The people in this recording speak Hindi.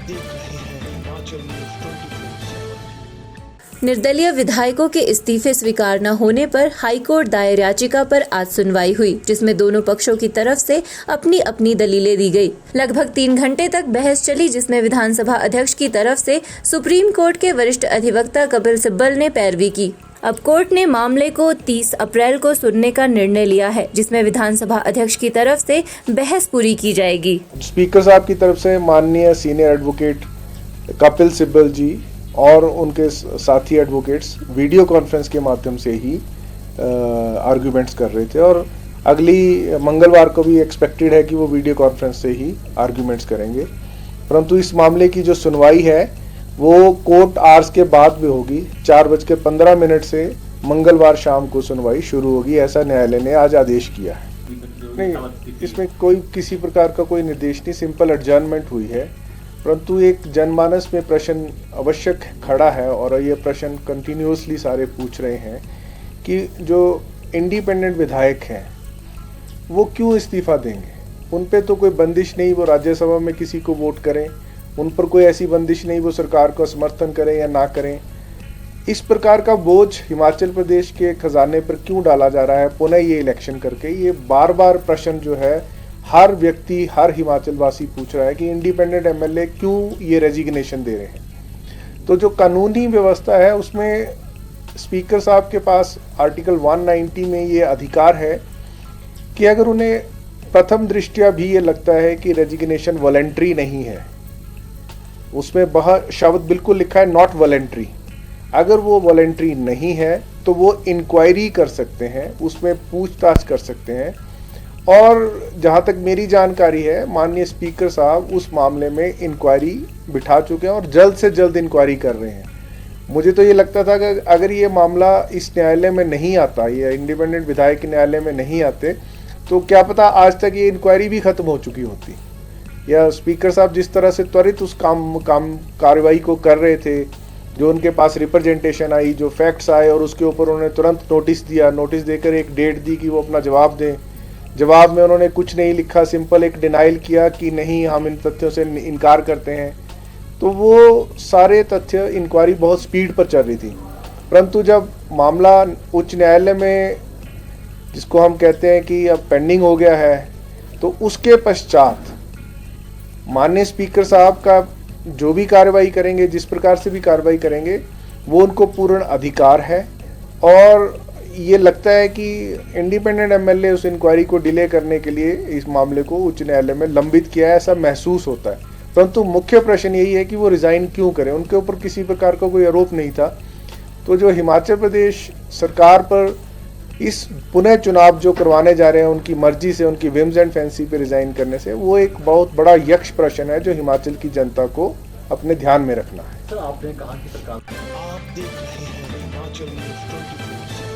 देख रहे हैं हिमाचल न्यूज 24/7। निर्दलीय विधायकों के इस्तीफे स्वीकार न होने पर हाईकोर्ट दायर याचिका पर आज सुनवाई हुई, जिसमें दोनों पक्षों की तरफ से अपनी अपनी दलीलें दी गई। लगभग 3 घंटे तक बहस चली, जिसमें विधानसभा अध्यक्ष की तरफ से सुप्रीम कोर्ट के वरिष्ठ अधिवक्ता कपिल सिब्बल ने पैरवी की। अब कोर्ट ने मामले को 30 अप्रैल को सुनने का निर्णय लिया है, जिसमें विधानसभा अध्यक्ष की तरफ से बहस पूरी की जाएगी। स्पीकर साहब की तरफ से माननीय सीनियर एडवोकेट कपिल सिब्बल जी और उनके साथी एडवोकेट्स वीडियो कॉन्फ्रेंस के माध्यम से ही आर्ग्यूमेंट्स कर रहे थे और अगली मंगलवार को भी एक्सपेक्टेड है कि वो वीडियो कॉन्फ्रेंस से ही आर्ग्यूमेंट्स करेंगे। परंतु इस मामले की जो सुनवाई है वो कोर्ट आवर्स के बाद में होगी। 4:15 से मंगलवार शाम को सुनवाई शुरू होगी, ऐसा न्यायालय ने आज आदेश किया है। नहीं, इसमें कोई किसी प्रकार का कोई निर्देश नहीं, सिंपल एडजर्नमेंट हुई है। परंतु एक जनमानस में प्रश्न आवश्यक खड़ा है और ये प्रश्न कंटिन्यूसली सारे पूछ रहे हैं कि जो इंडिपेंडेंट विधायक हैं वो क्यों इस्तीफा देंगे। उन पे तो कोई बंदिश नहीं वो राज्यसभा में किसी को वोट करें, उन पर कोई ऐसी बंदिश नहीं वो सरकार का समर्थन करें या ना करें। इस प्रकार का बोझ हिमाचल प्रदेश के खजाने पर क्यों डाला जा रहा है पुनः ये इलेक्शन करके। ये बार बार प्रश्न जो है हर व्यक्ति हर हिमाचल वासी पूछ रहा है कि इंडिपेंडेंट एमएलए क्यों ये रेजिग्नेशन दे रहे हैं। तो जो कानूनी व्यवस्था है उसमें स्पीकर साहब के पास आर्टिकल 190 में ये अधिकार है कि अगर उन्हें प्रथम दृष्टया भी ये लगता है कि रेजिग्नेशन वॉलंटरी नहीं है, उसमें बहुत शब्द बिल्कुल लिखा है नॉट वॉलंटरी, अगर वो वॉलंटरी नहीं है तो वो इंक्वायरी कर सकते हैं, उसमें पूछताछ कर सकते हैं। और जहाँ तक मेरी जानकारी है माननीय स्पीकर साहब उस मामले में इंक्वायरी बिठा चुके हैं और जल्द से जल्द इंक्वायरी कर रहे हैं। मुझे तो ये लगता था कि अगर ये मामला इस न्यायालय में नहीं आता, ये इंडिपेंडेंट विधायक न्यायालय में नहीं आते तो क्या पता आज तक ये इंक्वायरी भी खत्म हो चुकी होती, या स्पीकर साहब जिस तरह से त्वरित उस कार्रवाई को कर रहे थे, जो उनके पास रिप्रेजेंटेशन आई, जो फैक्ट्स आए और उसके ऊपर उन्होंने तुरंत नोटिस दिया, नोटिस देकर एक डेट दी कि वो अपना जवाब दें। जवाब में उन्होंने कुछ नहीं लिखा, सिंपल एक डिनाइल किया कि नहीं हम इन तथ्यों से इनकार करते हैं। तो वो सारे तथ्य इंक्वायरी बहुत स्पीड पर चल रही थी। परंतु जब मामला उच्च न्यायालय में जिसको हम कहते हैं कि अब पेंडिंग हो गया है, तो उसके पश्चात माननीय स्पीकर साहब का जो भी कार्रवाई करेंगे, जिस प्रकार से भी कार्रवाई करेंगे, वो उनको पूर्ण अधिकार है। और ये लगता है कि इंडिपेंडेंट एमएलए उस इंक्वायरी को डिले करने के लिए इस मामले को उच्च न्यायालय में लंबित किया है, ऐसा महसूस होता है। परंतु मुख्य प्रश्न यही है कि वो रिजाइन क्यों करें, उनके ऊपर किसी प्रकार का कोई आरोप नहीं था। तो जो हिमाचल प्रदेश सरकार पर इस पुनः चुनाव जो करवाने जा रहे हैं उनकी मर्जी से, उनकी विम्स एंड फैंसी पे रिजाइन करने से, वो एक बहुत बड़ा यक्ष प्रश्न है जो हिमाचल की जनता को अपने ध्यान में रखना है। आप देख रहे हैं हिमाचल न्यूज 24/7।